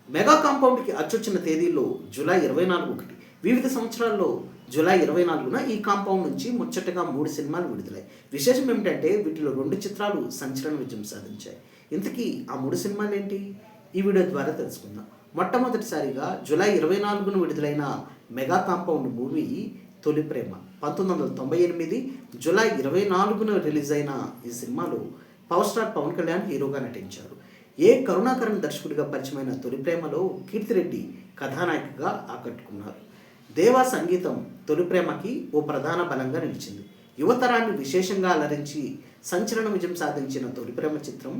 Mega కాంపౌండ్కి అచ్చొచ్చిన తేదీల్లో July 24 ఒకటి. వివిధ సంవత్సరాల్లో జూలై 24న ఈ కాంపౌండ్ నుంచి ముచ్చటగా 3 సినిమాలు విడుదలయ్యాయి. విశేషం ఏమిటంటే వీటిలో 2 చిత్రాలు సంచలన విజయం సాధించాయి. ఇంతకీ ఆ 3 సినిమాలు ఏంటి? ఈ వీడియో ద్వారా తెలుసుకుందాం. మొట్టమొదటిసారిగా జూలై 24న విడుదలైన మెగా కాంపౌండ్ మూవీ తొలి ప్రేమ. 1998 జూలై 24న రిలీజ్ అయిన ఈ సినిమాలో పవర్ స్టార్ పవన్ కళ్యాణ్ హీరోగా నటించారు. కరుణాకరన్ దర్శకుడిగా పరిచయమైన తొలి ప్రేమలో కీర్తిరెడ్డి కథానాయికగా ఆకట్టుకున్నారు. దేవా సంగీతం తొలి ప్రేమకి ఓ ప్రధాన బలంగా నిలిచింది. యువతరాన్ని విశేషంగా అలరించి సంచలన విజయం సాధించిన తొలి ప్రేమ చిత్రం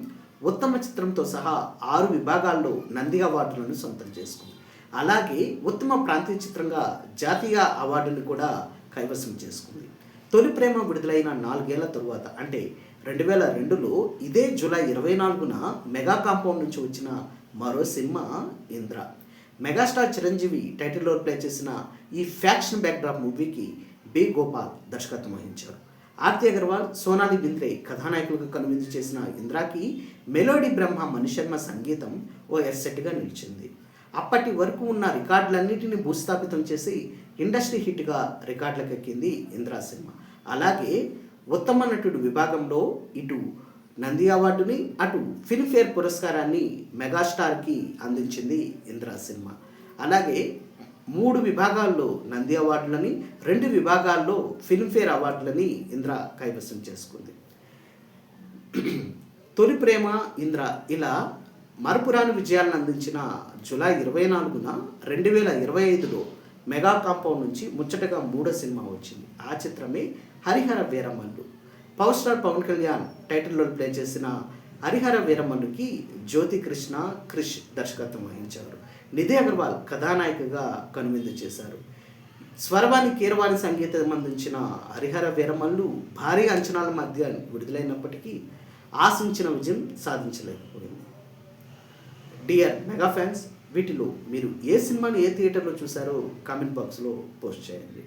ఉత్తమ చిత్రంతో సహా 6 విభాగాల్లో నంది అవార్డులను సొంతం చేసుకుంది. అలాగే ఉత్తమ ప్రాంతీయ చిత్రంగా జాతీయ అవార్డును కూడా కైవసం చేసుకుంది. తొలి ప్రేమ విడుదలైన 4 ఏళ్ల తరువాత అంటే 2002లో ఇదే జూలై 24న మెగా కాంపౌండ్ నుంచి వచ్చిన మరో సినిమా Indra. Megastar Chiranjeevi title role play చేసిన ఈ ఫ్యాక్షన్ బ్యాక్డ్రాప్ మూవీకి బి గోపాల్ దర్శకత్వం వహించారు. ఆర్తి అగర్వాల్, సోనాలి బింద్రే కథానాయకులుగా కనువిందు చేసిన ఇంద్రాకి మెలోడీ బ్రహ్మ మణిశర్మ సంగీతం ఓ ఎస్సెట్గా నిలిచింది. అప్పటి వరకు ఉన్న రికార్డులన్నింటినీ భూస్థాపితం చేసి ఇండస్ట్రీ హిట్గా రికార్డులకెక్కింది ఇంద్రా సినిమా. అలాగే ఉత్తమ నటుడు విభాగంలో ఇటు నంది అవార్డుని అటు ఫిల్మ్ఫేర్ పురస్కారాన్ని మెగాస్టార్కి అందించింది ఇంద్రా సినిమా. అలాగే 3 విభాగాల్లో నంది అవార్డులని 2 విభాగాల్లో ఫిల్మ్ఫేర్ అవార్డులని ఇంద్రా కైవసం చేసుకుంది. తొలి ప్రేమ, ఇంద్ర ఇలా మరపురాని విజయాలను అందించిన జూలై 24న 2025లో మెగా కాంపౌండ్ నుంచి ముచ్చటగా 3వ సినిమా వచ్చింది. ఆ చిత్రమే Harihara Veeramallu. Power star Pawan Kalyan title role play చేసిన హరిహర వీరమల్లుకి జ్యోతి కృష్ణ క్రిష్ దర్శకత్వం వహించారు. నిధి అగర్వాల్ కథానాయికగా కనువిందు చేశారు. స్వరవాణి కీరవాణి సంగీతం అందించిన హరిహర వీరమల్లు భారీ అంచనాల మధ్య విడుదలైనప్పటికీ ఆశించిన విజయం సాధించలేకపోయింది. డియర్ మెగా ఫ్యాన్స్, వీటిలో మీరు ఏ సినిమాని ఏ థియేటర్లో చూసారో కామెంట్ బాక్స్లో పోస్ట్ చేయండి.